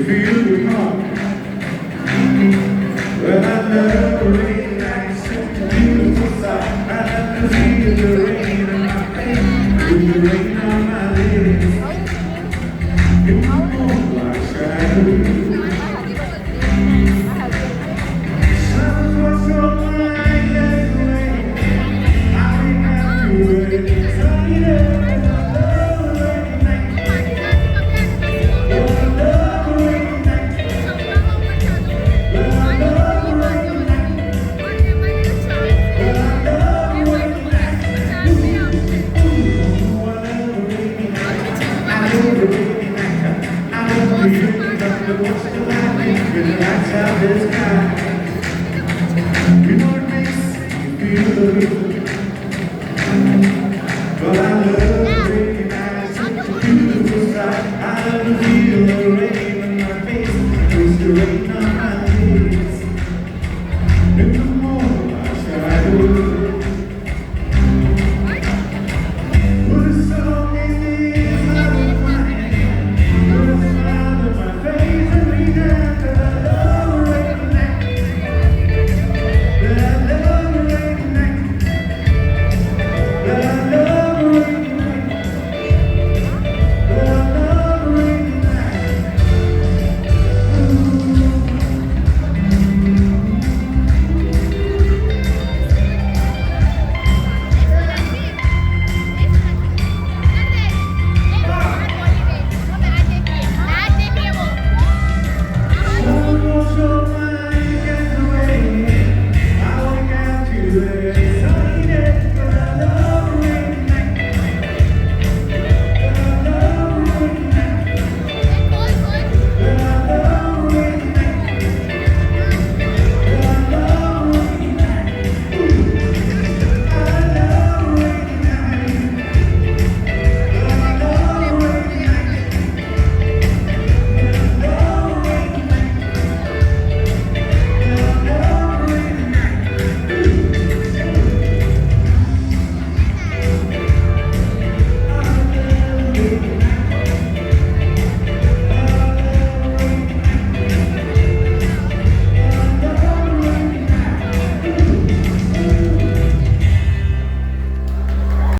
feel your heart. Well, I love the rain like such a beautiful sight. I love to feel the rain on my face, with the rain on my lips. It's almost like shadows. Suns were so bright yesterday. I remember it. Sunny day. This kind, you know it makes you feel a little